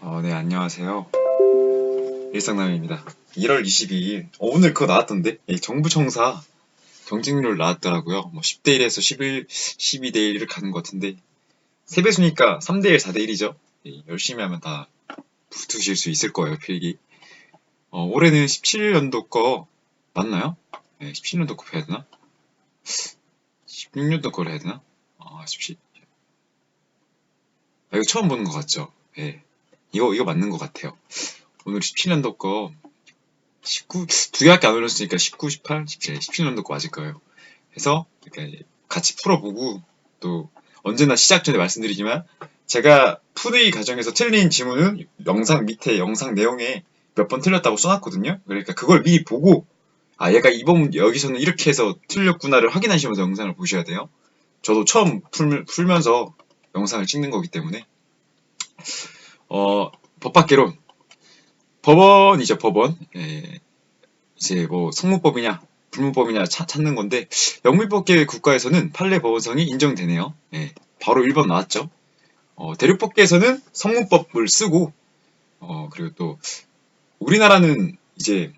네, 안녕하세요. 일상남입니다. 1월 22일. 오늘 그거 나왔던데? 정부청사 경쟁률 나왔더라고요. 뭐 10대 1에서 11, 12대 1을 가는 것 같은데, 세배수니까 3대 1, 4대 1이죠. 열심히 하면 다 붙으실 수 있을 거예요, 필기. 올해는 17년도 거 맞나요? 17년도 거 해야 되나? 16년도 거를 해야 되나? 17. 이거 처음 보는 것 같죠? 예. 이거 맞는 것 같아요. 오늘 17년도 거 19, 두 개밖에 안 올렸으니까 19, 18, 17, 17년도 거 맞을 거예요. 해서 이렇게 같이 풀어보고, 또 언제나 시작 전에 말씀드리지만 제가 풀이 과정에서 틀린 지문은 영상 밑에 영상 내용에 몇 번 틀렸다고 써놨거든요. 그러니까 그걸 미리 보고 얘가 이번 여기서는 이렇게 해서 틀렸구나를 확인하시면서 영상을 보셔야 돼요. 저도 처음 풀면서 영상을 찍는 거기 때문에 법학개론 법원이죠. 법원. 이제 뭐 성문법이냐 불문법이냐 찾는 건데, 영미법계 국가에서는 판례 법원성이 인정되네요. 바로 1번 나왔죠. 대륙법계에서는 성문법을 쓰고, 그리고 또 우리나라는 이제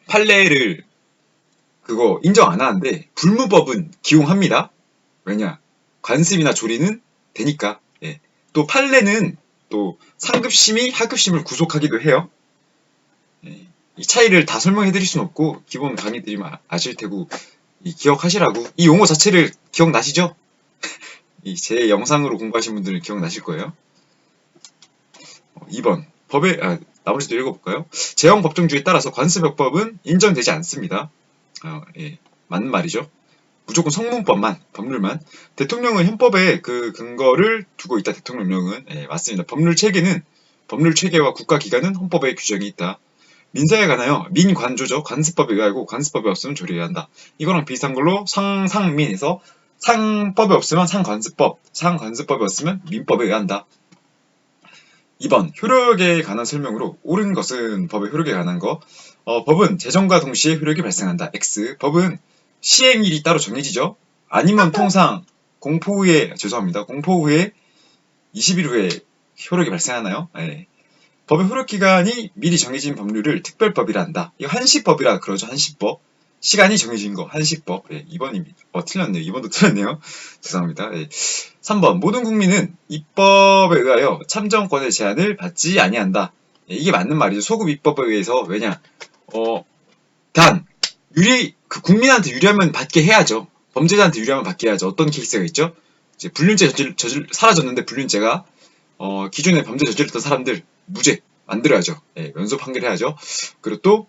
판례를 그거 인정 안 하는데 불문법은 기용합니다. 왜냐, 관습이나 조리는 되니까. 또 판례는 또 상급심이 하급심을 구속하기도 해요. 이 차이를 다 설명해 드릴 수는 없고 기본 강의 드리면 아실 테고, 기억하시라고. 이 용어 자체를 기억나시죠? 제 영상으로 공부하신 분들은 기억나실 거예요. 2번 나머지도 읽어볼까요? 제형 법정주의에 따라서 관습역법은 인정되지 않습니다. 맞는 말이죠. 무조건 성문법만, 법률만. 대통령은 헌법에 그 근거를 두고 있다. 대통령령은 맞습니다. 법률 체계와 국가기관은 헌법에 규정이 있다. 민사에 관하여 민관조죠. 관습법에 의하고 관습법이 없으면 조리해야 한다. 이거랑 비슷한 걸로 상민에서 상법이 없으면 상관습법, 상관습법이 없으면 민법에 의한다. 2번 효력에 관한 설명으로 옳은 것은 법의 효력에 관한 거. 법은 제정과 동시에 효력이 발생한다. X. 법은 시행일이 따로 정해지죠. 아니면 통상 공포 후에 20일 후에 효력이 발생하나요? 법의 효력기간이 미리 정해진 법률을 특별법이라 한다. 이거 한시법이라 그러죠. 한시법. 시간이 정해진 거 한시법. 2번입니다. 틀렸네요. 2번도 틀렸네요. 죄송합니다. 3번 모든 국민은 입법에 의하여 참정권의 제한을 받지 아니한다. 이게 맞는 말이죠. 소급 입법에 의해서. 왜냐, 단 국민한테 유리하면 받게 해야죠. 범죄자한테 유리하면 받게 해야죠. 어떤 케이스가 있죠? 이제 불륜죄 사라졌는데 불륜죄가 기존에 범죄 저질렀던 사람들 무죄 만들어야죠. 연속 판결해야죠. 그리고 또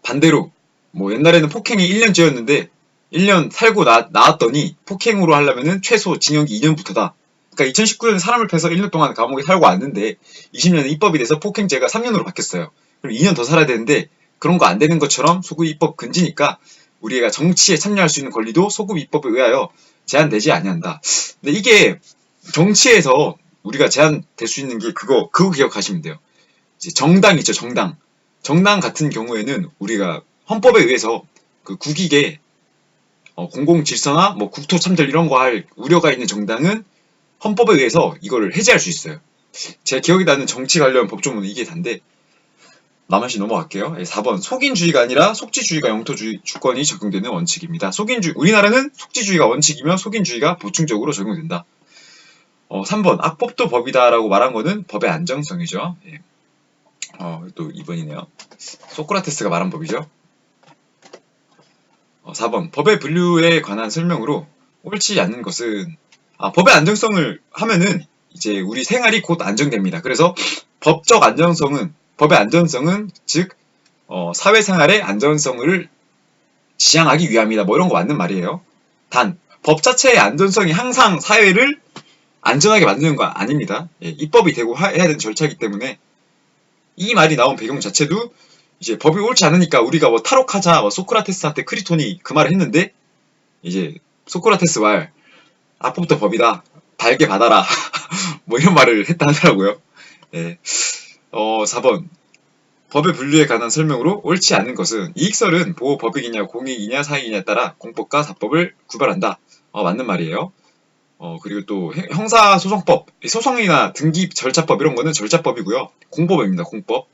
반대로 뭐 옛날에는 폭행이 1년죄였는데 1년 살고 나왔더니 폭행으로 하려면은 최소 징역이 2년부터다. 그러니까 2019년에 사람을 패서 1년 동안 감옥에 살고 왔는데 20년에 입법이 돼서 폭행죄가 3년으로 바뀌었어요. 그럼 2년 더 살아야 되는데 그런 거 안 되는 것처럼 소급 입법 금지니까 우리가 정치에 참여할 수 있는 권리도 소급 입법에 의하여 제한되지 아니한다. 근데 이게 정치에서 우리가 제한될 수 있는 게 그거 기억하시면 돼요. 이제 정당 있죠, 정당. 정당 같은 경우에는 우리가 헌법에 의해서 그 국익에 공공 질서나 뭐 국토 참전 이런 거 할 우려가 있는 정당은 헌법에 의해서 이거를 해제할 수 있어요. 제가 기억이 나는 정치 관련 법조문은 이게 단데, 나머지 넘어갈게요. 4번 속인주의가 아니라 속지주의가 영토주권이 적용되는 원칙입니다. 우리나라는 속지주의가 원칙이며 속인주의가 보충적으로 적용된다. 3번 악법도 법이다라고 말한 거는 법의 안정성이죠. 또 2번이네요. 소크라테스가 말한 법이죠. 4번 법의 분류에 관한 설명으로 옳지 않는 것은, 법의 안정성을 하면은 이제 우리 생활이 곧 안정됩니다. 그래서 법의 안전성은 즉 사회생활의 안전성을 지향하기 위함이다. 뭐 이런 거 맞는 말이에요. 단 법 자체의 안전성이 항상 사회를 안전하게 만드는 거 아닙니다. 입법이 되고 해야 되는 절차이기 때문에 이 말이 나온 배경 자체도 이제 법이 옳지 않으니까 우리가 뭐 탈옥하자, 소크라테스한테 크리톤이 그 말을 했는데, 이제 소크라테스 말 악법부터 법이다, 달게 받아라 뭐 이런 말을 했다 하더라고요. 4번 법의 분류에 관한 설명으로 옳지 않은 것은 이익설은 보호법익이냐 공익이냐 사익이냐에 따라 공법과 사법을 구별한다. 맞는 말이에요. 그리고 또 형사소송법, 소송이나 등기 절차법 이런 거는 절차법이고요. 공법입니다. 공법.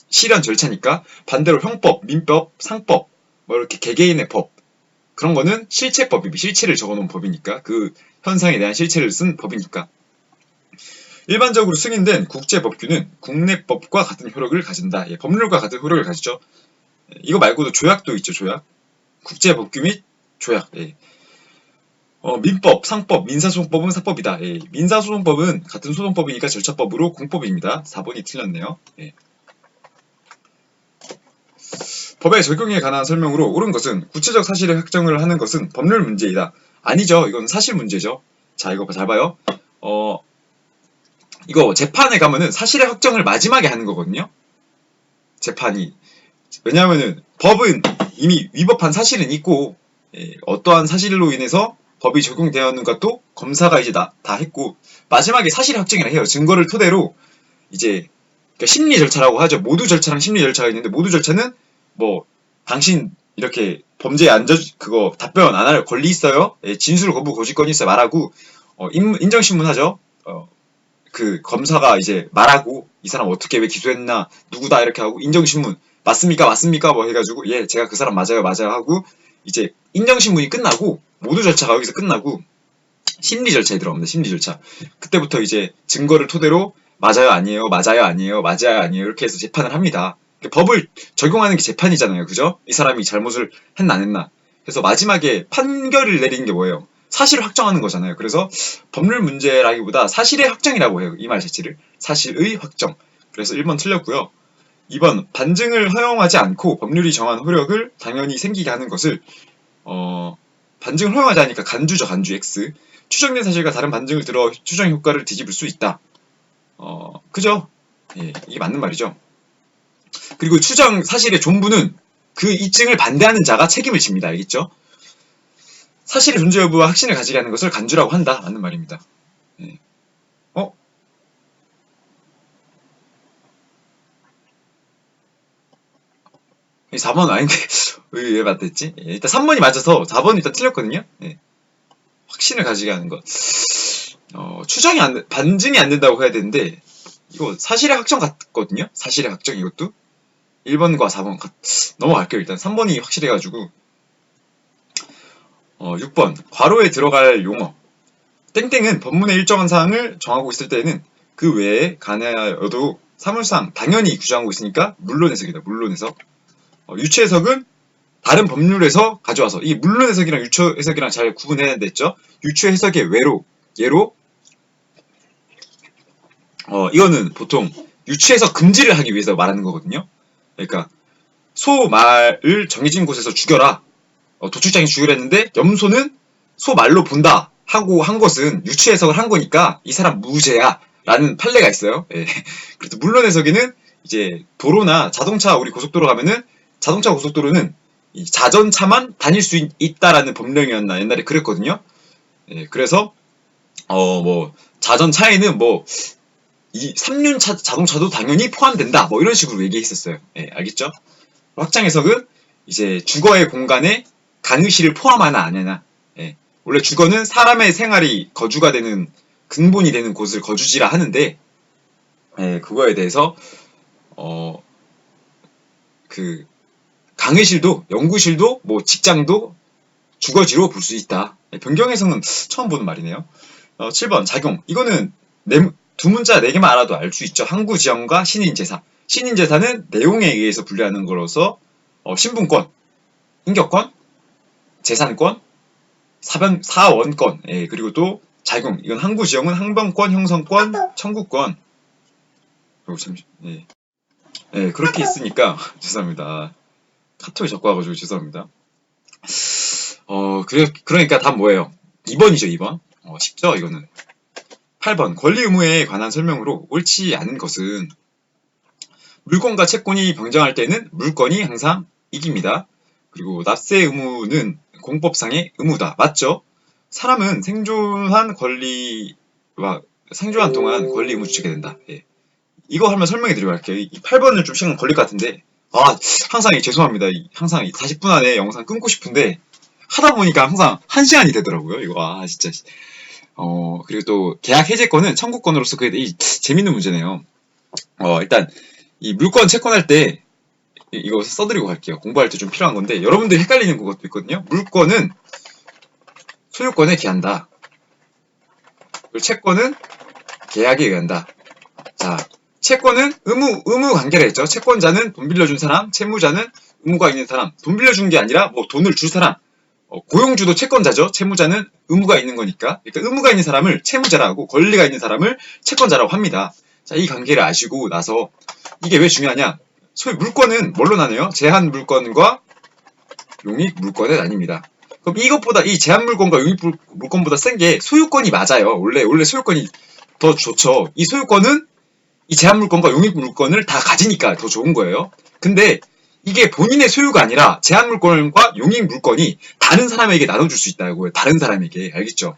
실현 절차니까 반대로 형법, 민법, 상법 뭐 이렇게 개개인의 법 그런 거는 실체법이 실체를 적어놓은 법이니까 그 현상에 대한 실체를 쓴 법이니까 일반적으로 승인된 국제법규는 국내법과 같은 효력을 가진다. 예, 법률과 같은 효력을 가지죠. 이거 말고도 조약도 있죠. 조약. 국제법규 및 조약. 예. 민법, 상법, 민사소송법은 사법이다. 예. 민사소송법은 같은 소송법이니까 절차법으로 공법입니다. 4번이 틀렸네요. 예. 법의 적용에 관한 설명으로 옳은 것은 구체적 사실의 확정을 하는 것은 법률 문제이다. 아니죠. 이건 사실 문제죠. 자, 이거 잘 봐요. 이거 재판에 가면은 사실의 확정을 마지막에 하는 거거든요. 재판이. 왜냐하면은 법은 이미 위법한 사실은 있고 어떠한 사실로 인해서 법이 적용되었는 것도 검사가 이제 다 했고 마지막에 사실 확정이라 해요. 증거를 토대로 이제 그러니까 심리 절차라고 하죠. 모두 절차랑 심리 절차가 있는데 모두 절차는 뭐 당신 이렇게 범죄에 그거 답변 안 할 권리 있어요? 예, 진술 거부 고지권이 있어요. 말하고 인정신문 하죠. 그 검사가 이제 말하고 이 사람 어떻게 왜 기소했나 누구다 이렇게 하고 인정신문 맞습니까 맞습니까 뭐 해가지고 예 제가 그 사람 맞아요 맞아요 하고 이제 인정신문이 끝나고 모두 절차가 여기서 끝나고 심리 절차에 들어갑니다. 심리 절차. 그때부터 이제 증거를 토대로 맞아요 아니에요 맞아요 아니에요 맞아요 아니에요 이렇게 해서 재판을 합니다. 법을 적용하는 게 재판이잖아요. 그죠? 이 사람이 잘못을 했나 안 했나. 그래서 마지막에 판결을 내리는 게 뭐예요? 사실을 확정하는 거잖아요. 그래서 법률 문제라기보다 사실의 확정이라고 해요. 이 말 자체를. 사실의 확정. 그래서 1번 틀렸고요. 2번 반증을 허용하지 않고 법률이 정한 효력을 당연히 생기게 하는 것을 반증을 허용하지 않으니까 간주죠. 간주 X. 추정된 사실과 다른 반증을 들어 추정 효과를 뒤집을 수 있다. 그죠? 예, 이게 맞는 말이죠. 그리고 추정 사실의 존부는 그 입증을 반대하는 자가 책임을 집니다. 알겠죠? 사실의 존재 여부와 확신을 가지게 하는 것을 간주라고 한다. 맞는 말입니다. 예. 4번 아닌데 왜 맞댔지? 예, 일단 3번이 맞아서 4번은 일단 틀렸거든요. 예. 확신을 가지게 하는 것. 반증이 안 된다고 해야 되는데 이거 사실의 확정 같거든요. 사실의 확정 이것도 1번과 4번 넘어갈게요. 일단 3번이 확실해가지고 6번 괄호에 들어갈 용어 땡땡은 법문의 일정한 사항을 정하고 있을 때에는 그 외에 가능하여도 사물상 당연히 규정하고 있으니까 물론 해석이다. 물론 해석. 유추 해석은 다른 법률에서 가져와서 이 물론 해석이랑 유추 해석이랑 잘 구분해야 됐죠. 유추 해석의 예로 이거는 보통 유추 해석 금지를 하기 위해서 말하는 거거든요. 그러니까 소 말을 정해진 곳에서 죽여라. 도축장이 죽이려 했는데 염소는 소 말로 본다 하고 한 것은 유추 해석을 한 거니까 이 사람 무죄야 라는 판례가 있어요. 예. 그래서 물론 해석에는 이제 도로나 자동차 우리 고속도로 가면은 자동차 고속도로는 이 자전차만 다닐 수 있다라는 법령이었나 옛날에 그랬거든요. 예. 그래서 뭐 자전차에는 뭐 이 3륜차 자동차도 당연히 포함된다 뭐 이런 식으로 얘기했었어요. 예. 알겠죠? 확장 해석은 이제 주거의 공간에 강의실을 포함하나 안 하나. 예. 원래 주거는 사람의 생활이 거주가 되는 근본이 되는 곳을 거주지라 하는데 예, 그거에 대해서 그 강의실도 연구실도 뭐 직장도 주거지로 볼 수 있다. 예, 변경 해석은 처음 보는 말이네요. 7번 작용. 이거는 두 문자 4개만 알아도 알 수 있죠. 항구지형과 신인제사. 신인제사는 내용에 의해서 분류하는 거로서 신분권, 인격권, 재산권, 사원권, 예, 그리고 또 작용. 이건 항구지형은 항변권, 형성권, 청구권. 잠시, 예. 예, 그렇게 있으니까 죄송합니다. 카톡이 자꾸 와가지고 죄송합니다. 그러니까 답 뭐예요? 2번이죠, 2번. 쉽죠, 이거는. 8번 권리 의무에 관한 설명으로 옳지 않은 것은 물권과 채권이 병정할 때는 물권이 항상 이깁니다. 그리고 납세 의무는 공법상의 의무다. 맞죠? 사람은 생존한 동안 권리 의무 지키게 된다. 예. 이거 한번 설명해 드리고 갈게요. 이 8번은 좀 시간 걸릴 것 같은데 항상 죄송합니다. 항상 40분 안에 영상 끊고 싶은데 하다 보니까 항상 1시간이 되더라고요. 이거 진짜 그리고 또 계약 해제권은 청구권으로서 그게 재밌는 문제네요. 일단 이 물권 채권할 때 이거 써드리고 갈게요. 공부할 때 좀 필요한 건데 여러분들이 헷갈리는 것도 있거든요. 물권은 소유권에 기한다. 그리고 채권은 계약에 의한다. 자, 채권은 의무 관계라 했죠. 채권자는 돈 빌려준 사람, 채무자는 의무가 있는 사람. 돈 빌려준 게 아니라 뭐 돈을 줄 사람. 고용주도 채권자죠. 채무자는 의무가 있는 거니까. 그러니까 의무가 있는 사람을 채무자라고, 권리가 있는 사람을 채권자라고 합니다. 자, 이 관계를 아시고 나서 이게 왜 중요하냐? 소위 물권은 뭘로 나뉘어요? 제한 물권과 용익 물권에 나뉩니다. 그럼 이것보다 이 제한 물권과 용익 물권보다 센 게 소유권이 맞아요. 원래 소유권이 더 좋죠. 이 소유권은 이 제한 물권과 용익 물권을 다 가지니까 더 좋은 거예요. 근데 이게 본인의 소유가 아니라 제한 물권과 용익 물권이 다른 사람에게 나눠줄 수 있다고요. 다른 사람에게. 알겠죠?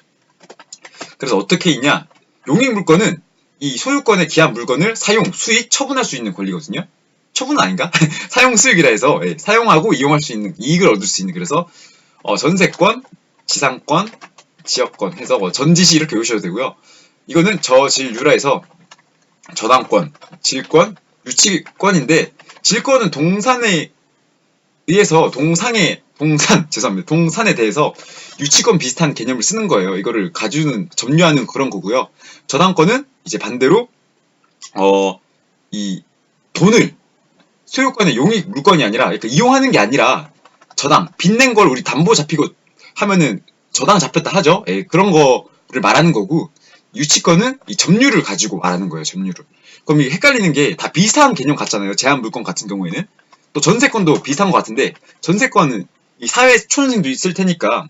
그래서 어떻게 있냐? 용익 물권은 이 소유권에 기한 물건을 사용, 수익, 처분할 수 있는 권리거든요. 처분 아닌가? 사용 수익이라 해서 사용하고 이용할 수 있는, 이익을 얻을 수 있는. 그래서 전세권, 지상권, 지역권 해서 전지시 이렇게 외우셔도 되고요. 이거는 저질유라해서 저당권, 질권, 유치권인데 질권은 동산에 의해서 동산에 대해서 유치권 비슷한 개념을 쓰는 거예요. 이거를 가주는, 점유하는 그런 거고요. 저당권은 이제 반대로 이 돈을 소유권의 용익 물건이 아니라, 그러니까 이용하는 게 아니라 저당, 빚낸 걸 우리 담보 잡히고 하면은 저당 잡혔다 하죠. 그런 거를 말하는 거고, 유치권은 이 점유를 가지고 말하는 거예요. 점유를. 그럼 이게 헷갈리는 게 다 비슷한 개념 같잖아요. 제한 물권 같은 경우에는. 또 전세권도 비슷한 것 같은데, 전세권은 이 사회 초년생도 있을 테니까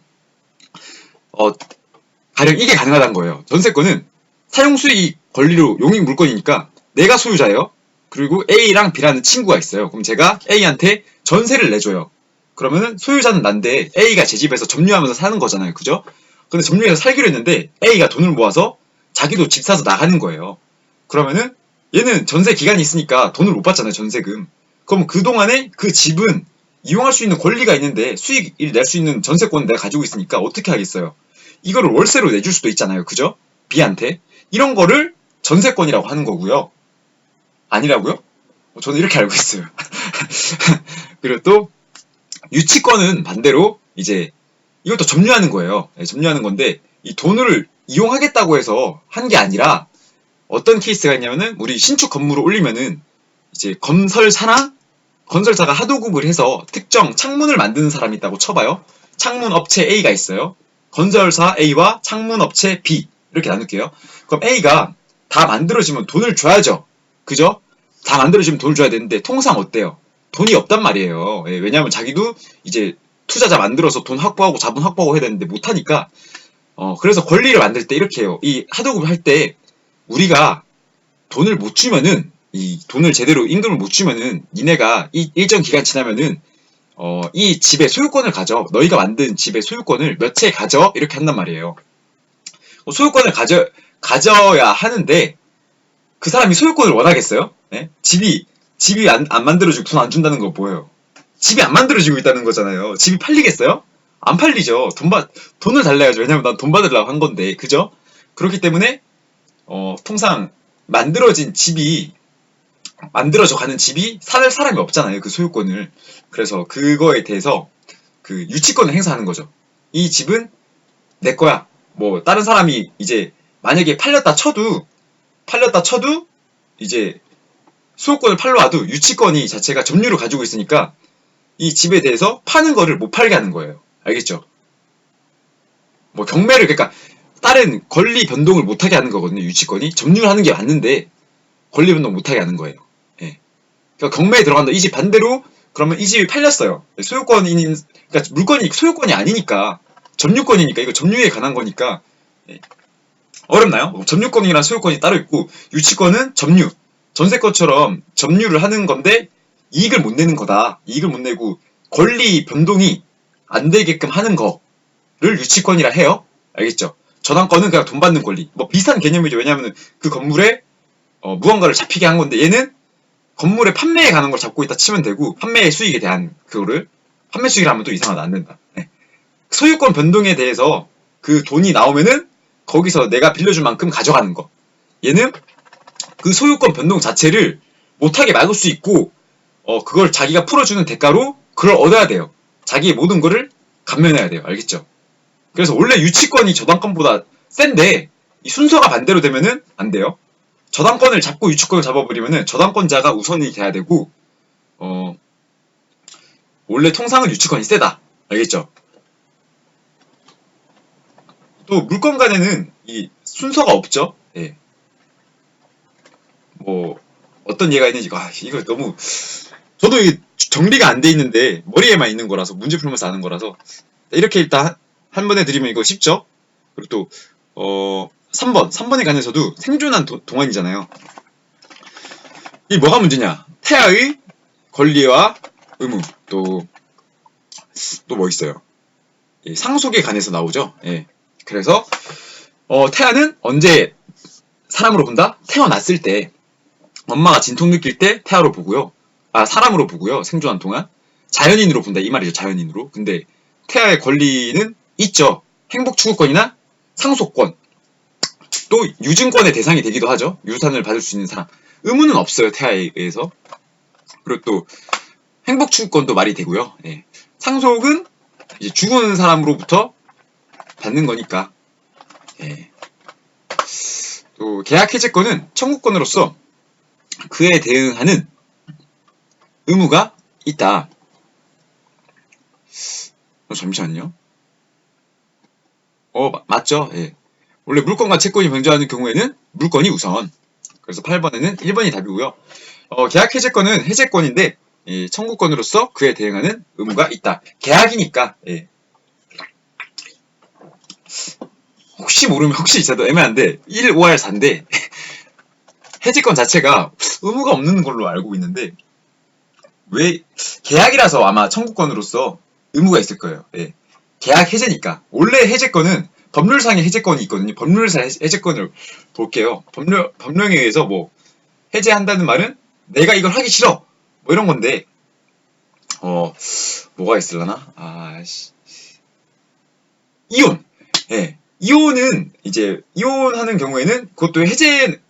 가령 이게 가능하다는 거예요. 전세권은 사용수익 권리로 용익 물건이니까 내가 소유자예요. 그리고 A랑 B라는 친구가 있어요. 그럼 제가 A한테 전세를 내줘요. 그러면은 소유자는 난데 A가 제 집에서 점유하면서 사는 거잖아요. 그죠? 근데 점유해서 살기로 했는데 A가 돈을 모아서 자기도 집 사서 나가는 거예요. 그러면은 얘는 전세 기간이 있으니까 돈을 못 받잖아요. 전세금. 그럼 그동안에 그 집은 이용할 수 있는 권리가 있는데 수익을 낼 수 있는 전세권을 내가 가지고 있으니까 어떻게 하겠어요? 이거를 월세로 내줄 수도 있잖아요. 그죠? B한테. 이런 거를 전세권이라고 하는 거고요. 아니라고요? 저는 이렇게 알고 있어요. 그리고 또 유치권은 반대로 이제 이것도 점유하는 거예요. 점유하는 건데 이 돈을 이용하겠다고 해서 한 게 아니라 어떤 케이스가 있냐면은 우리 신축 건물을 올리면은 이제 건설사가 하도급을 해서 특정 창문을 만드는 사람이 있다고 쳐봐요. 창문 업체 A가 있어요. 건설사 A와 창문 업체 B 이렇게 나눌게요. 그럼 A가 다 만들어지면 돈을 줘야죠. 그죠? 다 만들어지면 돈을 줘야 되는데 통상 어때요? 돈이 없단 말이에요. 왜냐하면 자기도 이제 투자자 만들어서 돈 확보하고 자본 확보하고 해야 되는데 못하니까 그래서 권리를 만들 때 이렇게 해요. 이 하도급을 할 때 우리가 돈을 못 주면은 이 돈을 제대로 임금을 못 주면은 니네가 이 일정 기간 지나면은 이 집의 소유권을 가져. 너희가 만든 집의 소유권을 몇 채 가져. 이렇게 한단 말이에요. 소유권을 가져야 하는데 그 사람이 소유권을 원하겠어요? 네? 집이 안 만들어지고 돈 안 준다는 거 뭐예요? 집이 안 만들어지고 있다는 거잖아요. 집이 팔리겠어요? 안 팔리죠. 돈을 달라야죠. 왜냐면 난 돈 받으려고 한 건데. 그죠? 그렇기 때문에 통상 만들어져 가는 집이 살 사람이 없잖아요. 그 소유권을. 그래서 그거에 대해서 그 유치권을 행사하는 거죠. 이 집은 내 거야. 뭐 다른 사람이 이제 만약에 팔렸다 쳐도 이제 소유권을 팔러 와도 유치권이 자체가 점유를 가지고 있으니까 이 집에 대해서 파는 거를 못 팔게 하는 거예요. 알겠죠? 뭐 경매를, 그러니까 다른 권리 변동을 못하게 하는 거거든요. 유치권이 점유를 하는 게 맞는데 권리 변동 못하게 하는 거예요. 예. 그러니까 경매에 들어간다. 이 집 반대로 그러면 이 집이 팔렸어요. 그러니까 물건이 소유권이 아니니까 점유권이니까 이거 점유에 관한 거니까. 예. 어렵나요? 점유권이랑 소유권이 따로 있고 유치권은 점유, 전세권처럼 점유를 하는 건데 이익을 못 내는 거다. 이익을 못 내고 권리 변동이 안 되게끔 하는 거를 유치권이라 해요. 알겠죠? 저당권은 그냥 돈 받는 권리. 뭐 비슷한 개념이죠. 왜냐하면 그 건물에 무언가를 잡히게 한 건데 얘는 건물의 판매에 관한 걸 잡고 있다 치면 되고 판매의 수익에 대한 그거를 판매 수익을 하면 또 이상하다 안 된다. 네. 소유권 변동에 대해서 그 돈이 나오면은 거기서 내가 빌려준 만큼 가져가는 거. 얘는 그 소유권 변동 자체를 못하게 막을 수 있고 그걸 자기가 풀어주는 대가로 그걸 얻어야 돼요. 자기의 모든 거를 감면해야 돼요. 알겠죠? 그래서 원래 유치권이 저당권보다 센데 이 순서가 반대로 되면은 안 돼요. 저당권을 잡고 유치권을 잡아버리면은 저당권자가 우선이 돼야 되고 원래 통상은 유치권이 세다. 알겠죠? 또 물권 간에는 이 순서가 없죠. 예. 뭐 어떤 예가 있는지 이거 너무 저도 이게 정리가 안 돼 있는데 머리에만 있는 거라서 문제 풀면서 아는 거라서 이렇게 일단 한 번에 드리면 이거 쉽죠? 그리고 또 3번에 관해서도 생존한 동안이잖아요. 이 뭐가 문제냐? 태아의 권리와 의무 또 뭐 있어요? 상속에 관해서 나오죠. 예. 그래서 태아는 언제 사람으로 본다? 태어났을 때 엄마가 진통 느낄 때 태아로 보고요. 사람으로 보고요. 생존한 동안 자연인으로 본다 이 말이죠. 자연인으로. 근데 태아의 권리는 있죠. 행복 추구권이나 상속권 또 유증권의 대상이 되기도 하죠. 유산을 받을 수 있는 사람. 의무는 없어요. 태아에 의해서. 그리고 또 행복 추구권도 말이 되고요. 예. 상속은 이제 죽은 사람으로부터 받는 거니까. 예. 또 계약 해제권은 청구권으로서 그에 대응하는 의무가 있다. 잠시만요. 맞죠? 예. 원래 물권과 채권이 변조하는 경우에는 물권이 우선. 그래서 8번에는 1번이 답이고요. 계약 해제권은 해제권인데 청구권으로서 그에 대응하는 의무가 있다. 계약이니까. 예. 혹시 모르면 혹시 있어도 애매한데 1, 5R 4인데 해지권 자체가 의무가 없는 걸로 알고 있는데 왜 계약이라서 아마 청구권으로서 의무가 있을 거예요. 예. 계약 해제니까. 원래 해제권은 법률상의 해제권이 있거든요. 법률상 해제권을 볼게요. 법령에 의해서 뭐 해제한다는 말은 내가 이걸 하기 싫어 뭐 이런 건데 뭐가 있을라나? 이혼. 예. 이혼은 이제 이혼하는 경우에는 그것도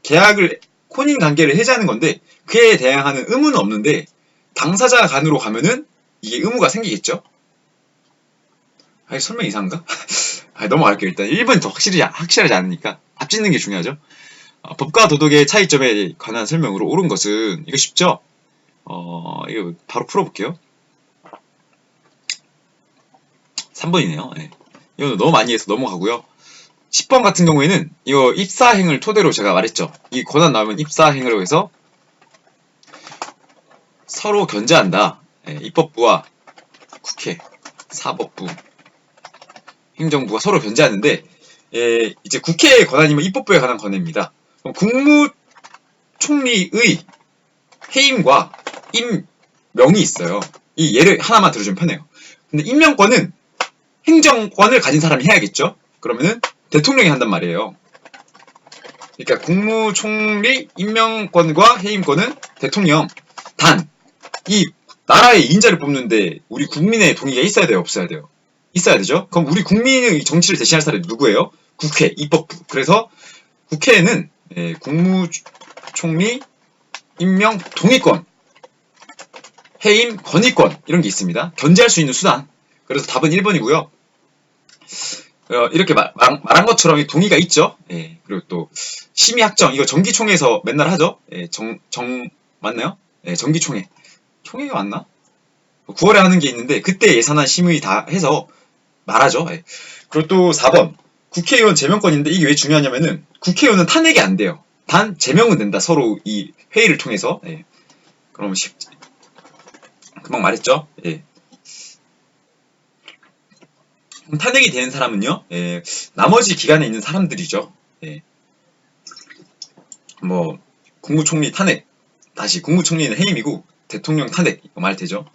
계약을 혼인 관계를 해제하는 건데 그에 대항하는 의무는 없는데 당사자 간으로 가면은 이게 의무가 생기겠죠? 설명 이상한가? 넘어갈게요. 일단 1번이 더 확실하지 않으니까 앞짓는 게 중요하죠. 법과 도덕의 차이점에 관한 설명으로 옳은 것은 이거 쉽죠? 이거 바로 풀어볼게요. 3번이네요. 네. 이거 너무 많이 해서 넘어가고요. 10번 같은 경우에는 이거 입사행을 토대로 제가 말했죠. 이 권한 나오면 입사행으로 해서 서로 견제한다. 입법부와 국회, 사법부, 행정부가 서로 견제하는데 이제 국회의 권한이면 입법부에 관한 권한입니다. 국무총리의 해임과 임명이 있어요. 이 예를 하나만 들어주면 편해요. 근데 임명권은 행정권을 가진 사람이 해야겠죠. 그러면은 대통령이 한단 말이에요. 그러니까 국무총리 임명권과 해임권은 대통령. 단 이 나라의 인자를 뽑는데 우리 국민의 동의가 있어야 돼요, 없어야 돼요? 있어야 되죠. 그럼 우리 국민의 정치를 대신할 사람이 누구예요? 국회, 입법부. 그래서 국회에는 국무총리 임명 동의권, 해임 건의권 이런 게 있습니다. 견제할 수 있는 수단. 그래서 답은 1번이고요. 이렇게 말한 것처럼 동의가 있죠. 그리고 또 심의학정 이거 정기총회에서 맨날 하죠. 맞나요? 정기총회. 총회가 맞나? 9월에 하는 게 있는데 그때 예산안 심의 다 해서 말하죠. 그리고 또 4번 국회의원 제명권인데 이게 왜 중요하냐면은 국회의원은 탄핵이 안 돼요. 단 제명은 된다. 서로 이 회의를 통해서. 그럼 금방 말했죠. 탄핵이 되는 사람은요. 나머지 기관에 있는 사람들이죠. 뭐 국무총리 탄핵 다시 국무총리는 해임이고 대통령 탄핵 이거 말 되죠.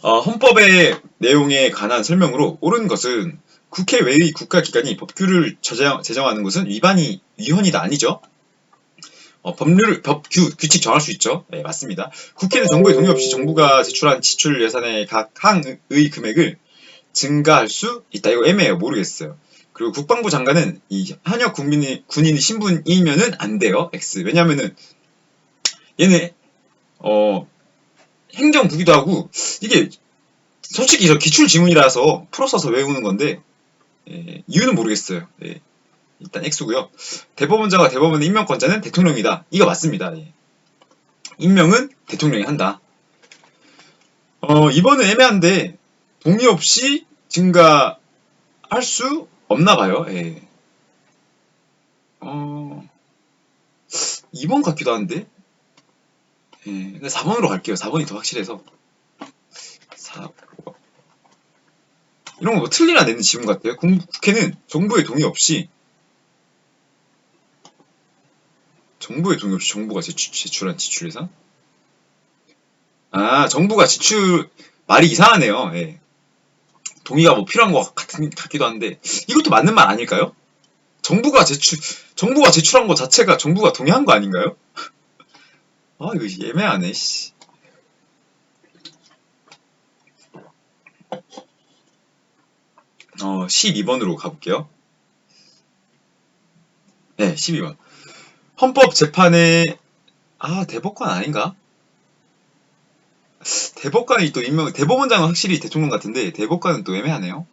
헌법의 내용에 관한 설명으로 옳은 것은 국회 외의 국가기관이 법규를 제정하는 것은 위헌이다 아니죠. 규칙 정할 수 있죠. 맞습니다. 국회는 정부의 동의 없이 정부가 제출한 지출 예산의 각 항의 금액을 증가할 수 있다. 이거 애매해요. 모르겠어요. 그리고 국방부 장관은 이 현역 군인의 신분이면은 안 돼요. X. 왜냐면은 얘는 행정부기도 하고 이게 솔직히 저 기출 지문이라서 풀어 써서 외우는 건데 이유는 모르겠어요. 일단 X고요. 대법원장과 대법원의 임명권자는 대통령이다. 이거 맞습니다. 임명은 대통령이 한다. 이번은 애매한데 동의 없이 증가할 수 없나 봐요. 2번 같기도 한데. 근데 4번으로 갈게요. 4번이 더 확실해서. 4, 이런 거 뭐 틀리나 내는 지문 같아요. 국회는 정부의 동의 없이 정부가 제출한 지출 예산? 아, 정부가 지출 말이 이상하네요. 동의가 뭐 필요한 것 같기도 한데 이것도 맞는 말 아닐까요? 정부가 제출한 것 자체가 정부가 동의한 거 아닌가요? 아, 이거 애매하네, 씨. 어, 12번으로 가볼게요. 네, 12번. 헌법재판에, 대법관 아닌가? 대법관이 또 대법원장은 확실히 대통령 같은데, 대법관은 또 애매하네요.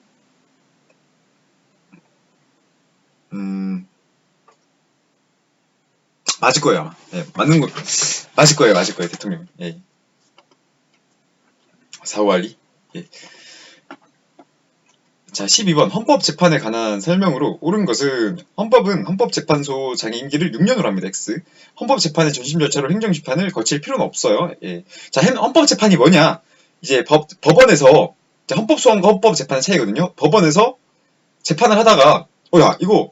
맞을 거예요, 아마. 맞을 거예요, 대통령. 4월2. 자, 12번. 헌법재판에 관한 설명으로 옳은 것은 헌법은 헌법재판소장의 임기를 6년으로 합니다. X. 헌법재판의 전심 절차로 행정재판을 거칠 필요는 없어요. 자, 헌법재판이 뭐냐? 이제 법원에서 헌법소원과 헌법재판의 차이거든요. 법원에서 재판을 하다가 야, 이거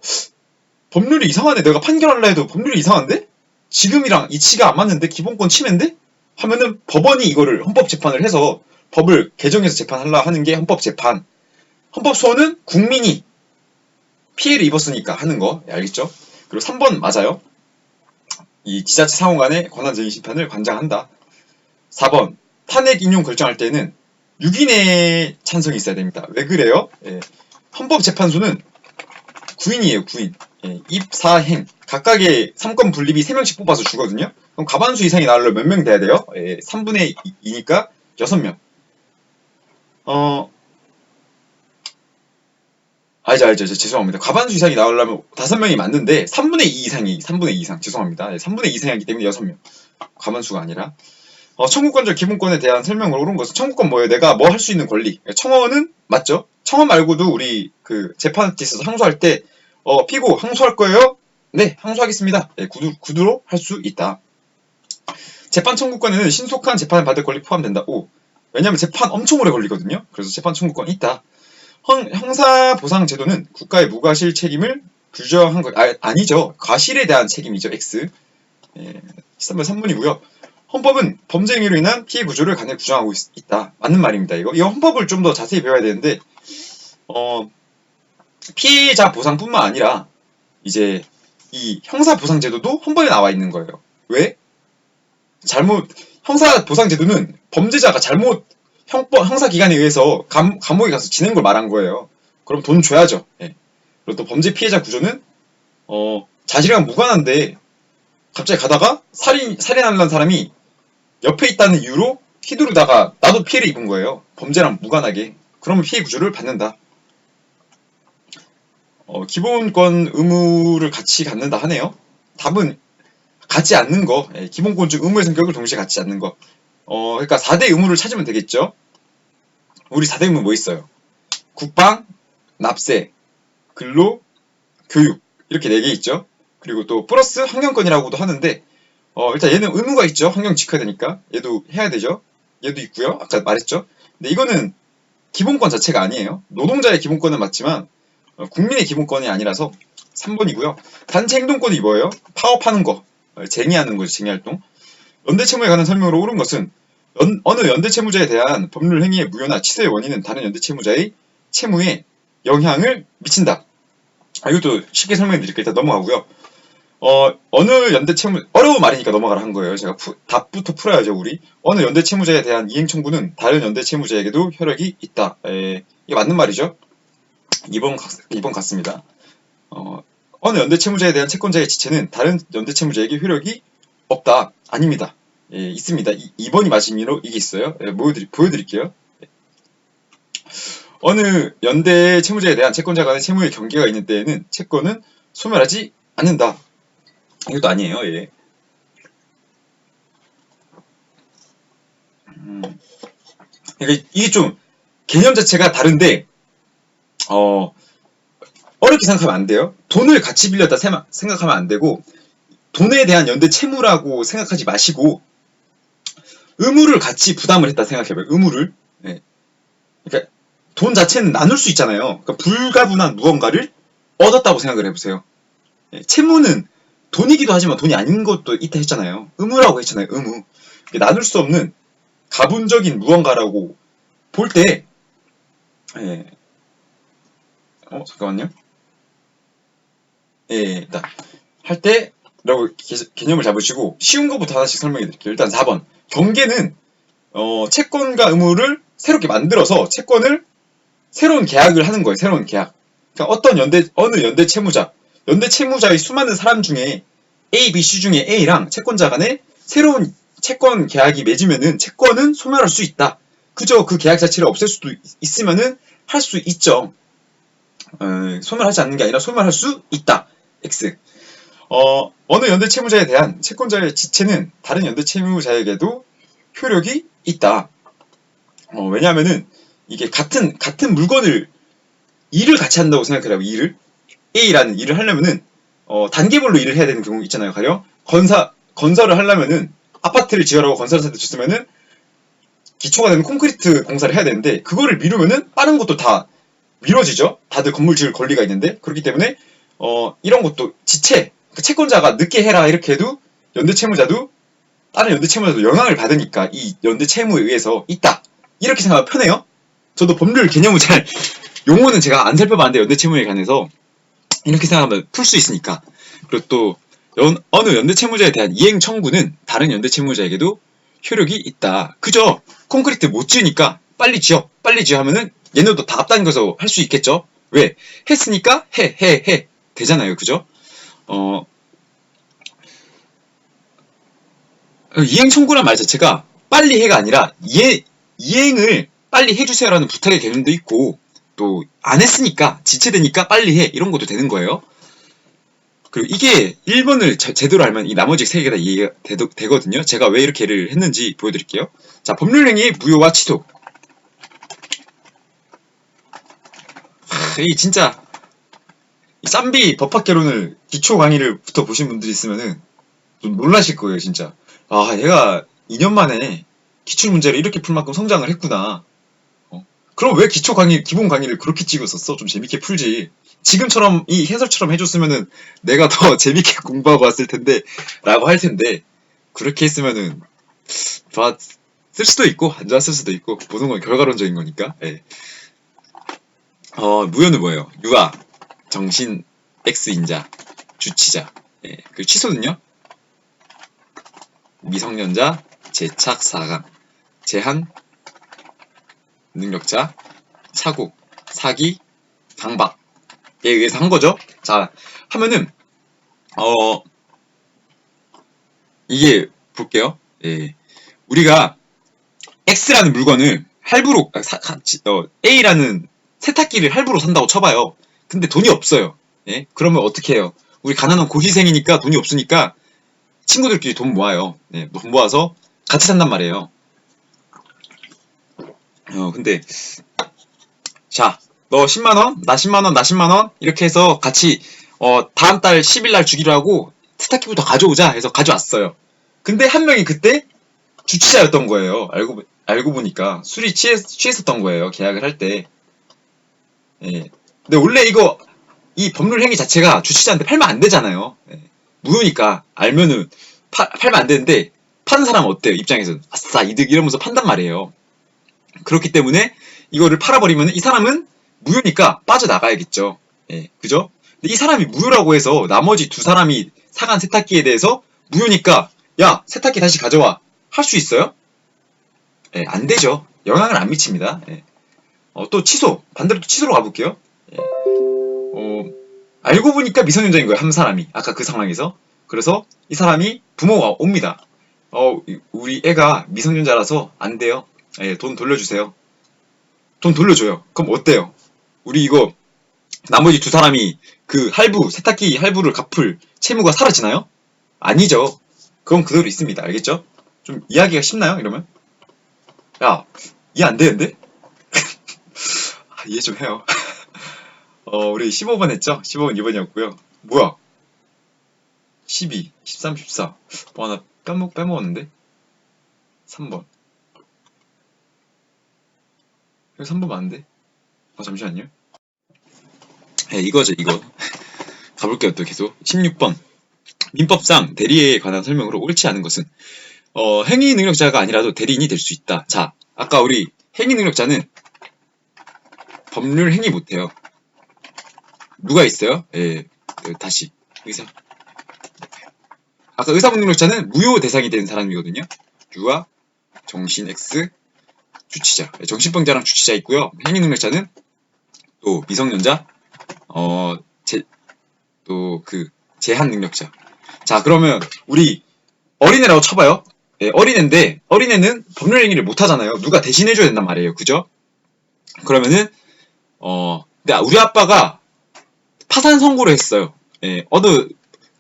법률이 이상하네. 내가 판결하려 해도 법률이 이상한데? 지금이랑 이치가 안 맞는데? 기본권 침해인데? 하면은 법원이 이거를 헌법재판을 해서 법을 개정해서 재판하려 하는 게 헌법재판. 헌법소원은 국민이 피해를 입었으니까 하는 거. 알겠죠? 그리고 3번 맞아요. 이 지자체 상호간의 권한쟁의 심판을 관장한다. 4번 탄핵 인용 결정할 때는 6인의 찬성이 있어야 됩니다. 왜 그래요? 헌법재판소는 9인이에요. 9인. 입사행 각각의 3권 분립이 3명씩 뽑아서 주거든요. 그럼 과반수 이상이 나오려면 몇 명 돼야 돼요? 3분의 2니까 6명. 알죠. 죄송합니다. 과반수 이상이 나오려면 5명이 맞는데 3분의 2 이상. 죄송합니다. 3분의 2 이상이기 때문에 6명. 과반수가 아니라. 청구권적 기본권에 대한 설명을 옳은 것은 청구권 뭐예요? 내가 뭐 할 수 있는 권리. 청원은 맞죠? 청원 말고도 우리 그 재판에 있어서 항소할 때 피고 항소할 거예요? 네, 항소하겠습니다. 구두로 할 수 있다. 재판 청구권에는 신속한 재판을 받을 권리 포함된다. 왜냐면 재판 엄청 오래 걸리거든요. 그래서 재판 청구권 있다. 형사보상제도는 국가의 무과실 책임을 규정한 것, 아니죠. 과실에 대한 책임이죠. X. 3번이고요. 헌법은 범죄 행위로 인한 피해 구조를 간단히 규정하고 있다. 맞는 말입니다. 이거 헌법을 좀 더 자세히 배워야 되는데, 피해자 보상뿐만 아니라, 이제, 이 형사보상제도도 헌법에 나와 있는 거예요. 왜? 형사보상제도는 범죄자가 잘못 형사기관에 의해서 감옥에 가서 지낸 걸 말한 거예요. 그럼 돈 줘야죠. 그리고 또 범죄 피해자 구조는 자신이랑 무관한데 갑자기 가다가 살인하려는 사람이 옆에 있다는 이유로 휘두르다가 나도 피해를 입은 거예요. 범죄랑 무관하게. 그러면 피해 구조를 받는다. 기본권 의무를 같이 갖는다 하네요. 답은 갖지 않는 거. 기본권 중 의무의 성격을 동시에 갖지 않는 거. 그러니까 4대 의무를 찾으면 되겠죠. 우리 4대 의무 뭐 있어요? 국방, 납세, 근로, 교육 이렇게 4개 있죠. 그리고 또 플러스 환경권이라고도 하는데 일단 얘는 의무가 있죠. 환경 지켜야 되니까 얘도 해야 되죠. 얘도 있고요. 아까 말했죠. 근데 이거는 기본권 자체가 아니에요. 노동자의 기본권은 맞지만 국민의 기본권이 아니라서 3번이고요. 단체 행동권이 뭐예요? 파업하는 거, 쟁의하는 거죠. 쟁의활동. 연대채무에 관한 설명으로 옳은 것은 어느 연대채무자에 대한 법률 행위의 무효나 취소의 원인은 다른 연대채무자의 채무에 영향을 미친다. 이것도 쉽게 설명해 드릴게요. 일단 넘어가고요. 어느 연대 채무, 어려운 말이니까 넘어가라 한 거예요. 제가 답부터 풀어야죠, 우리. 어느 연대 채무자에 대한 이행 청구는 다른 연대 채무자에게도 효력이 있다. 이게 맞는 말이죠? 2번 같습니다. 어느 연대 채무자에 대한 채권자의 지체는 다른 연대 채무자에게 효력이 없다. 아닙니다. 있습니다. 2번이 맞으면 이게 있어요. 보여드릴게요. 어느 연대 채무자에 대한 채권자 간의 채무의 경계가 있는 때에는 채권은 소멸하지 않는다. 이것도 아니에요. 예. 그러니까 이게 좀 개념 자체가 다른데 어렵게 생각하면 안 돼요. 돈을 같이 빌렸다 생각하면 안 되고 돈에 대한 연대 채무라고 생각하지 마시고 의무를 같이 부담을 했다 생각해봐요. 의무를. 예. 그러니까 돈 자체는 나눌 수 있잖아요. 그러니까 불가분한 무언가를 얻었다고 생각을 해보세요. 예. 채무는 돈이기도 하지만 돈이 아닌 것도 있다 했잖아요. 의무라고 했잖아요. 의무. 나눌 수 없는 가분적인 무언가라고 볼 때, 예. 잠깐만요. 예, 할 때, 라고 개념을 잡으시고, 쉬운 것부터 하나씩 설명해 드릴게요. 일단 4번. 경계는, 채권과 의무를 새롭게 만들어서 채권을 새로운 계약을 하는 거예요. 새로운 계약. 그러니까 어느 연대 채무자의 수많은 사람 중에 A, B, C 중에 A랑 채권자 간에 새로운 채권 계약이 맺으면은 채권은 소멸할 수 있다. 그저 그 계약 자체를 없앨 수도 있으면은 할 수 있죠. 소멸하지 않는 게 아니라 소멸할 수 있다. X. 어느 연대 채무자에 대한 채권자의 지체는 다른 연대 채무자에게도 효력이 있다. 왜냐하면은 이게 같은 물건을 일을 같이 한다고 생각해요. 일을 A라는 일을 하려면은 단계별로 일을 해야 되는 경우 있잖아요. 가령 건설을 하려면은 아파트를 지으라고 건설사한테 줬으면은 기초가 되는 콘크리트 공사를 해야 되는데 그거를 미루면은 다른 것도 다 미뤄지죠. 다들 건물 지을 권리가 있는데 그렇기 때문에 이런 것도 지체 채권자가 늦게 해라 이렇게 해도 연대 채무자도 다른 연대 채무자도 영향을 받으니까 이 연대 채무에 의해서 있다. 이렇게 생각하면 편해요. 저도 법률 개념을 잘 용어는 제가 안 살펴봤는데 연대 채무에 관해서 이렇게 생각하면 풀 수 있으니까. 그리고 또 어느 연대 채무자에 대한 이행 청구는 다른 연대 채무자에게도 효력이 있다. 그죠? 콘크리트 못 지으니까 빨리 지어 하면은 얘네도 다 앞당겨서 할 수 있겠죠? 왜? 했으니까 해 되잖아요. 그죠? 이행 청구란 말 자체가 빨리 해가 아니라 이행을 빨리 해주세요라는 부탁의 개념도 있고 또 안 했으니까 지체되니까 빨리 해 이런 것도 되는 거예요. 그리고 이게 1번을 제대로 알면 이 나머지 3개가 다 이해가 되거든요. 제가 왜 이렇게를 했는지 보여드릴게요. 자, 법률행위 무효와 취소. 이 진짜 쌈비 법학개론을 기초 강의를부터 보신 분들이 있으면은 좀 놀라실 거예요, 진짜. 아, 얘가 2년 만에 기출문제를 이렇게 풀 만큼 성장을 했구나. 그럼 왜 기본 강의를 그렇게 찍었었어? 좀 재밌게 풀지. 지금처럼 이 해설처럼 해줬으면은 내가 더 재밌게 공부하고 왔을 텐데 라고 할 텐데 그렇게 했으면은 좋았을 수도 있고 안 좋았을 수도 있고 모든 건 결과론적인 거니까. 예. 무효는 뭐예요? 유아, 정신, X인자, 주치자. 예. 그 취소는요? 미성년자, 재착, 사강, 제한, 능력자, 사고, 사기, 강박에 의해서 한 거죠. 자, 하면은 이게 볼게요. 예. 우리가 X라는 물건을 할부로 A라는 세탁기를 할부로 산다고 쳐봐요. 근데 돈이 없어요. 예? 그러면 어떻게 해요? 우리 가난한 고시생이니까 돈이 없으니까 친구들끼리 돈 모아요. 예, 돈 모아서 같이 산단 말이에요. 근데 자, 너 10만원, 나 10만원, 나 10만원 이렇게 해서 같이 다음 달 10일날 주기로 하고 세탁기부터 가져오자 해서 가져왔어요. 근데 한 명이 그때 주치자였던 거예요. 알고 보니까 술이 취했었던 거예요. 계약을 할 때. 예. 근데 원래 이 법률 행위 자체가 주치자한테 팔면 안 되잖아요. 예. 무효니까 알면은 팔면 안 되는데 파는 사람은 어때요? 입장에서는 아싸 이득 이러면서 판단 말이에요. 그렇기 때문에 이거를 팔아버리면 이 사람은 무효니까 빠져나가야겠죠. 예, 그죠? 근데 이 사람이 무효라고 해서 나머지 두 사람이 사간 세탁기에 대해서 무효니까 야 세탁기 다시 가져와 할 수 있어요? 예, 안 되죠. 영향을 안 미칩니다. 예. 또 취소 반대로 또 취소로 가볼게요. 예. 알고 보니까 미성년자인 거예요. 한 사람이 아까 그 상황에서. 그래서 이 사람이 부모가 옵니다. 우리 애가 미성년자라서 안 돼요. 예, 돈 돌려주세요. 돈 돌려줘요. 그럼 어때요? 우리 이거 나머지 두 사람이 그 세탁기 할부를 갚을 채무가 사라지나요? 아니죠. 그건 그대로 있습니다. 알겠죠? 좀 이해하기가 쉽나요? 이러면? 야, 이해 안 되는데? 이해 좀 해요. 우리 15번 했죠? 15번 2번이었고요. 뭐야? 12, 13, 14. 나 빼먹었는데? 3번. 이거 3번 맞는데? 잠시만요. 네, 이거죠, 이거. 가볼게요, 또 계속. 16번. 민법상 대리에 관한 설명으로 옳지 않은 것은, 행위 능력자가 아니라도 대리인이 될 수 있다. 자, 아까 우리 행위 능력자는 법률 행위 못해요. 누가 있어요? 예, 다시. 의사. 아까 의사 능력자는 무효 대상이 되는 사람이거든요. 유아, 정신 X, 주치자. 정신병자랑 주치자 있고요. 행위 능력자는 또 미성년자, 제한 능력자. 자, 그러면 우리 어린애라고 쳐봐요. 예, 어린애인데 어린애는 법률 행위를 못 하잖아요. 누가 대신해줘야 된단 말이에요. 그죠? 그러면은 근데 우리 아빠가 파산 선고를 했어요. 예, 어느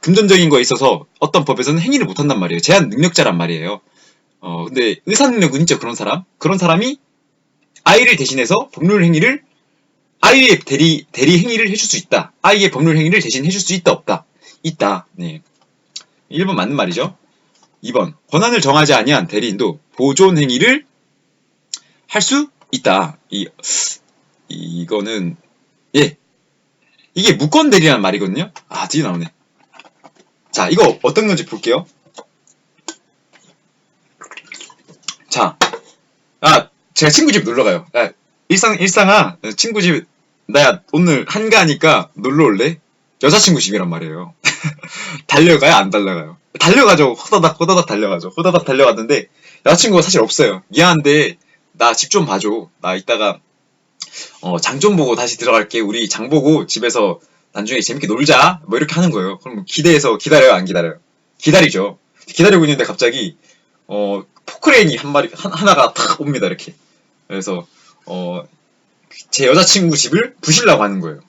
금전적인 거에 있어서 어떤 법에서는 행위를 못 한단 말이에요. 제한 능력자란 말이에요. 근데 의사 능력은 있죠. 그런 사람. 그런 사람이 아이를 대신해서 법률 행위를 아이의 대리 행위를 해줄 수 있다. 아이의 법률 행위를 대신 해줄 수 있다, 없다? 있다. 네. 1번 맞는 말이죠. 2번. 권한을 정하지 아니한 대리인도 보존 행위를 할 수 있다. 이거는 예. 이게 무권 대리라는 말이거든요. 뒤에 나오네. 자, 이거 어떤 건지 볼게요. 자, 제가 친구 집 놀러 가요. 일상아, 친구 집, 나 오늘 한가하니까 놀러 올래? 여자친구 집이란 말이에요. 달려가요? 안 달려가요? 달려가죠. 호다닥 달려가죠. 호다닥 달려갔는데, 여자친구가 사실 없어요. 미안한데, 나 집 좀 봐줘. 나 이따가, 장 좀 보고 다시 들어갈게. 우리 장 보고 집에서 나중에 재밌게 놀자. 뭐 이렇게 하는 거예요. 그럼 기대해서 기다려요? 안 기다려요? 기다리죠. 기다리고 있는데 갑자기, 포크레인이 하나가 탁 옵니다. 이렇게. 그래서, 제 여자친구 집을 부시려고 하는 거예요.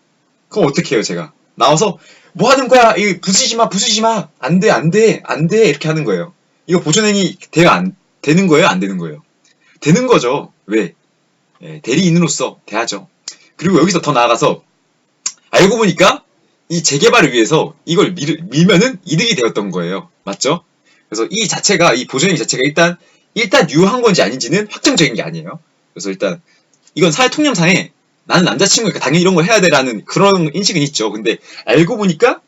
그럼 어떻게 해요, 제가? 나와서, 뭐 하는 거야? 이거 부수지 마. 안 돼. 이렇게 하는 거예요. 이거 보존행위 되는 거예요? 안 되는 거예요? 되는 거죠. 왜? 대리인으로서 돼야죠. 그리고 여기서 더 나아가서, 알고 보니까, 이 재개발을 위해서 이걸 밀면은 이득이 되었던 거예요. 맞죠? 그래서 이 보존행위 자체가 일단 유효한 건지 아닌지는 확정적인 게 아니에요. 그래서 일단, 이건 사회 통념상에 나는 남자친구니까 당연히 이런 거 해야 돼라는 그런 인식은 있죠. 근데 알고 보니까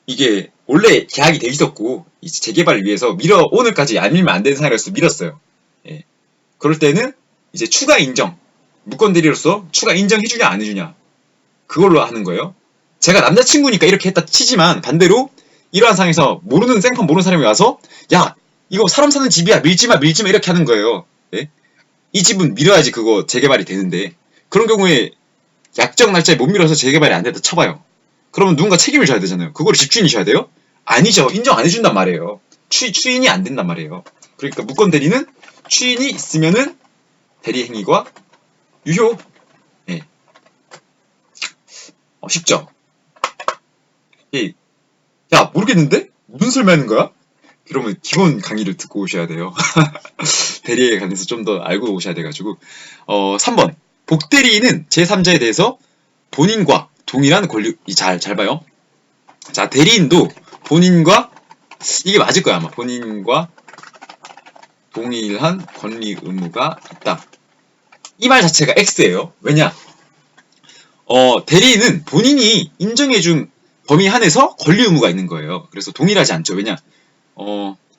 이게 원래 계약이 돼 있었고 이제 재개발을 위해서 오늘까지 안 밀면 안 되는 상황이라서 밀었어요. 예. 그럴 때는 이제 추가 인정, 무권 대리로서 추가 인정해주냐 안 해주냐 그걸로 하는 거예요. 제가 남자친구니까 이렇게 했다 치지만 반대로 이러한 상황에서 생판 모르는 사람이 와서 야 이거 사람 사는 집이야 밀지마 이렇게 하는 거예요. 예? 이 집은 밀어야지 그거 재개발이 되는데 그런 경우에 약정 날짜에 못 밀어서 재개발이 안 됐다 쳐봐요. 그러면 누군가 책임을 져야 되잖아요. 그거를 집주인이 져야 돼요? 아니죠. 인정 안 해준단 말이에요. 추인이 안 된단 말이에요. 그러니까 무권 대리는 추인이 있으면은 대리 행위가 유효. 예. 쉽죠? 예. 야 모르겠는데? 무슨 설명하는 거야? 그러면 기본 강의를 듣고 오셔야 돼요. 대리에 관해서 좀 더 알고 오셔야 돼가지고 3번 복대리인은 제3자에 대해서 본인과 동일한 권리 잘 봐요. 자 대리인도 본인과 이게 맞을 거야 아마 본인과 동일한 권리 의무가 있다. 이 말 자체가 X예요. 왜냐? 대리인은 본인이 인정해준 범위 한에서 권리 의무가 있는 거예요. 그래서 동일하지 않죠. 왜냐?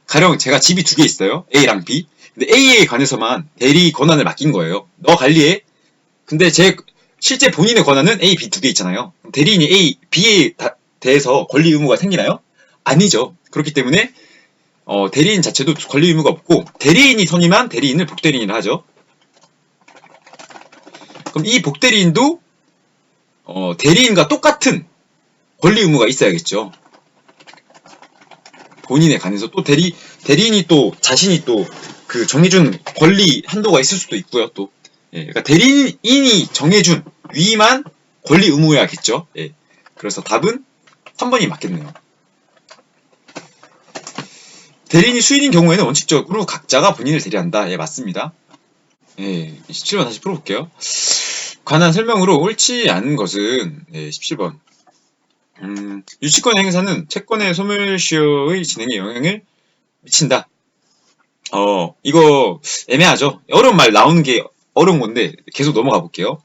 가령 제가 집이 2개 있어요. A랑 B. 근데 A에 관해서만 대리 권한을 맡긴 거예요. 너 관리해. 근데 실제 본인의 권한은 A, B 2개 있잖아요. 대리인이 B에 대해서 권리 의무가 생기나요? 아니죠. 그렇기 때문에 대리인 자체도 권리 의무가 없고 대리인이 선임한 대리인을 복대리인이라 하죠. 그럼 이 복대리인도 대리인과 똑같은 권리 의무가 있어야겠죠. 본인에 관해서 또 대리인이 또 자신이 또 그 정해준 권리 한도가 있을 수도 있고요. 또 그러니까 대리인이 정해준 위임한 권리 의무여야겠죠. 그래서 답은 3번이 맞겠네요. 대리인이 수인인 경우에는 원칙적으로 각자가 본인을 대리한다. 맞습니다. 17번 다시 풀어볼게요. 관한 설명으로 옳지 않은 것은 17번. 유치권 행사는 채권의 소멸시효의 진행에 영향을 미친다. 이거 애매하죠. 어려운 말 나오는 게 어려운 건데 계속 넘어가 볼게요.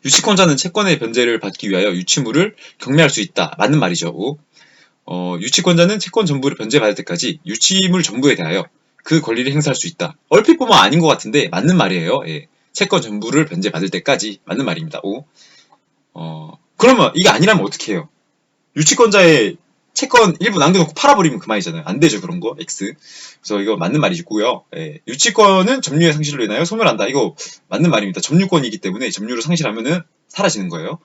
유치권자는 채권의 변제를 받기 위하여 유치물을 경매할 수 있다. 맞는 말이죠. 유치권자는 채권 전부를 변제받을 때까지 유치물 전부에 대하여 그 권리를 행사할 수 있다. 얼핏 보면 아닌 것 같은데 맞는 말이에요. 채권 전부를 변제받을 때까지 맞는 말입니다. 그러면 이게 아니라면 어떻게 해요? 유치권자의 채권 일부 남겨놓고 팔아버리면 그만이잖아요. 안 되죠, 그런 거. X. 그래서 이거 맞는 말이고요. 유치권은 점유의 상실로 인하여 소멸한다. 이거 맞는 말입니다. 점유권이기 때문에 점유를 상실하면은 사라지는 거예요.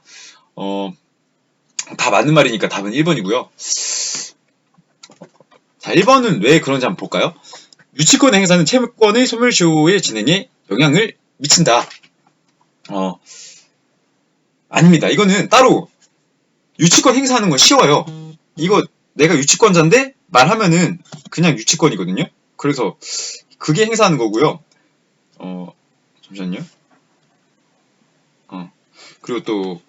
다 맞는 말이니까 답은 1번이고요. 자, 1번은 왜 그런지 한번 볼까요? 유치권 행사는 채권의 소멸시효의 진행에 영향을 미친다. 아닙니다. 이거는 따로 유치권 행사하는 건 쉬워요. 이거 내가 유치권자인데 말하면은 그냥 유치권이거든요. 그래서 그게 행사하는 거고요. 잠시만요. 그리고 또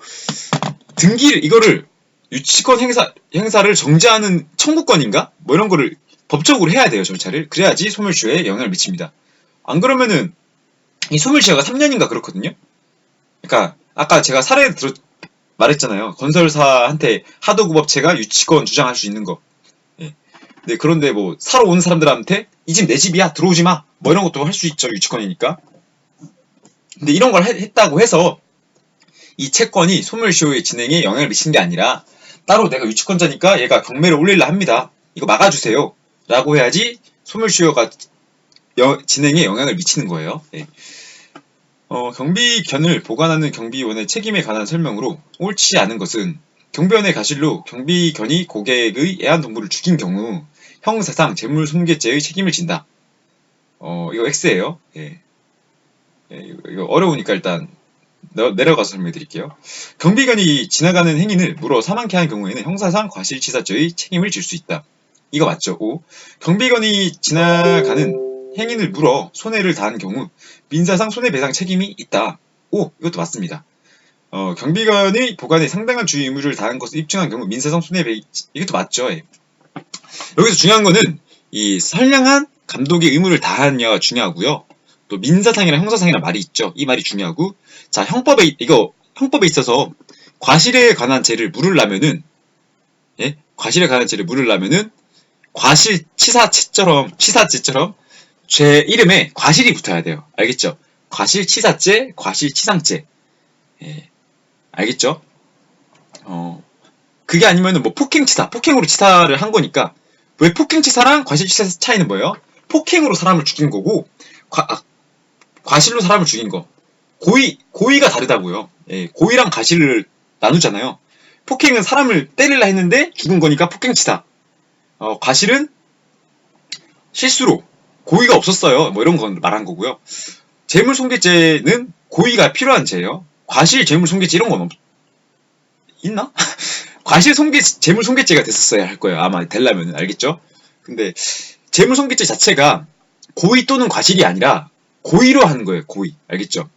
이거를 유치권 행사를 정지하는 청구권인가? 뭐 이런 거를 법적으로 해야 돼요, 절차를. 그래야지 소멸시효에 영향을 미칩니다. 안 그러면은 이 소멸시효가 3년인가 그렇거든요. 그러니까 아까 제가 사례 말했잖아요. 건설사한테 하도급업체가 유치권 주장할 수 있는 거. 네, 그런데 뭐 사러 오는 사람들한테 이 집 내 집이야 들어오지 마. 뭐 이런 것도 할 수 있죠, 유치권이니까. 근데 이런 걸 했다고 해서 이 채권이 소멸시효의 진행에 영향을 미친 게 아니라 따로 내가 유치권자니까 얘가 경매를 올리려 합니다. 이거 막아주세요. 라고 해야지 소멸시효가 진행에 영향을 미치는 거예요. 경비견을 보관하는 경비원의 책임에 관한 설명으로 옳지 않은 것은 경비원의 가실로 경비견이 고객의 애완동물을 죽인 경우 형사상 재물손괴죄의 책임을 진다. 이거 X예요. 이거 어려우니까 일단 내려가서 설명드릴게요. 경비견이 지나가는 행인을 물어 사망케 한 경우에는 형사상 과실치사죄의 책임을 질 수 있다. 이거 맞죠? 5. 경비견이 지나가는 행인을 물어 손해를 다한 경우 민사상 손해배상 책임이 있다. 이것도 맞습니다. 경비견의 보관에 상당한 주의 의무를 다한 것을 입증한 경우 민사상 손해배상 이것도 맞죠. 여기서 중요한 거는 이 선량한 감독의 의무를 다하느냐가 중요하고요. 또 민사상이랑 형사상이란 말이 있죠. 이 말이 중요하고, 자, 형법에 있어서 과실에 관한 죄를 물으려면은 과실치사죄처럼 죄 이름에 과실이 붙어야 돼요. 알겠죠? 과실치사죄, 과실치상죄. 알겠죠? 그게 아니면은 뭐 폭행으로 치사를 한 거니까. 왜 폭행치사랑 과실치사 차이는 뭐예요? 폭행으로 사람을 죽인 거고 과실로 사람을 죽인 거. 고의가 다르다고요. 고의랑 과실을 나누잖아요. 폭행은 사람을 때리려 했는데 죽은 거니까 폭행치사. 과실은 실수로 고의가 없었어요. 뭐 이런 건 말한 거고요. 재물손괴죄는 고의가 필요한 죄예요. 과실 재물손괴죄 이런 건 있나? 과실 재물손괴죄가 됐었어야 할 거예요. 아마 되려면. 알겠죠? 근데 재물손괴죄 자체가 고의 또는 과실이 아니라 고의로 하는 거예요. 고의. 알겠죠?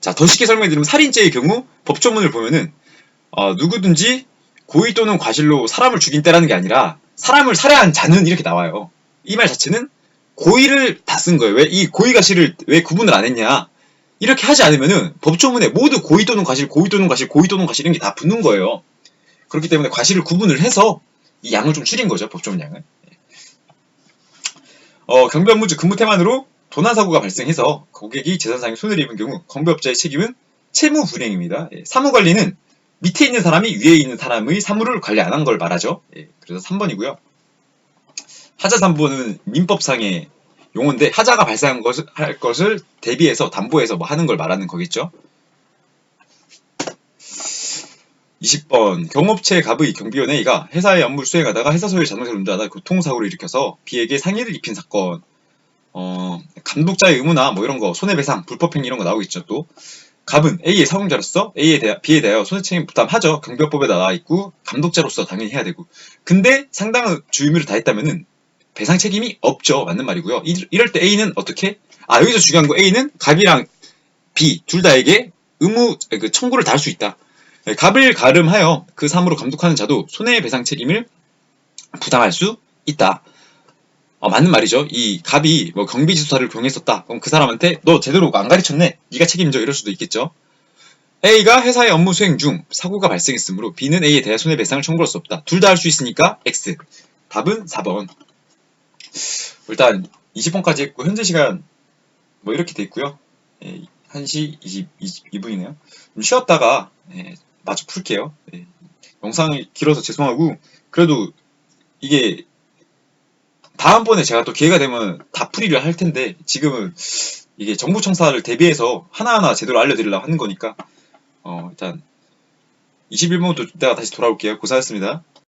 자, 더 쉽게 설명드리면 살인죄의 경우 법조문을 보면은 누구든지 고의 또는 과실로 사람을 죽인 때라는 게 아니라 사람을 살해한 자는 이렇게 나와요. 이 말 자체는 고의를 다 쓴 거예요. 왜 이 고의 과실을 왜 구분을 안 했냐? 이렇게 하지 않으면은 법조문에 모두 고의 또는 과실, 고의 또는 과실, 고의 또는 과실 이런 게 다 붙는 거예요. 그렇기 때문에 과실을 구분을 해서 이 양을 좀 줄인 거죠. 법조문 양을. 경비업무주 근무태만으로 도난사고가 발생해서 고객이 재산상의 손해를 입은 경우 경비업자의 책임은 채무불이행입니다. 사무관리는 밑에 있는 사람이 위에 있는 사람의 사물을 관리 안 한 걸 말하죠. 예, 그래서 3번이고요. 하자담보는 민법상의 용어인데 하자가 발생한 것을 할 것을 대비해서 담보해서 뭐 하는 걸 말하는 거겠죠. 20번 경업체 갑의 경비원 A가 회사의 업무를 수행하다가 회사 소유의 자동차를 운전하다 교통사고를 일으켜서 B에게 상해를 입힌 사건. 감독자의 의무나 뭐 이런 거 손해배상 불법행위 이런 거 나오겠죠. 또 갑은 A의 사용자로서 B에 대하여 손해책임 부담하죠. 경비법에 나와 있고 감독자로서 당연히 해야 되고. 근데 상당한 주의무를 다했다면은 배상 책임이 없죠. 맞는 말이고요. 이럴 때 A는 어떻게? 여기서 중요한 거 A는 갑이랑 B 둘 다에게 청구를 다 할 수 있다. 갑을 가름하여 그 사무로 감독하는 자도 손해배상 책임을 부담할 수 있다. 맞는 말이죠. 이 갑이 뭐 경비지수사를 교행했었다. 그럼 그 사람한테 너 제대로 안 가르쳤네. 네가 책임져. 이럴 수도 있겠죠. A가 회사의 업무 수행 중 사고가 발생했으므로 B는 A에 대해 손해배상을 청구할 수 없다. 둘 다 할 수 있으니까 X. 답은 4번. 일단 20번까지 했고 현재 시간 뭐 이렇게 돼 있고요. 1시 22분이네요. 좀 쉬었다가 마저 풀게요. 영상이 길어서 죄송하고 그래도 이게 다음번에 제가 또 기회가 되면 다 풀이를 할 텐데 지금은 이게 정부청사를 대비해서 하나하나 제대로 알려드리려고 하는 거니까 일단 21번부터 이따가 다시 돌아올게요. 고생하셨습니다.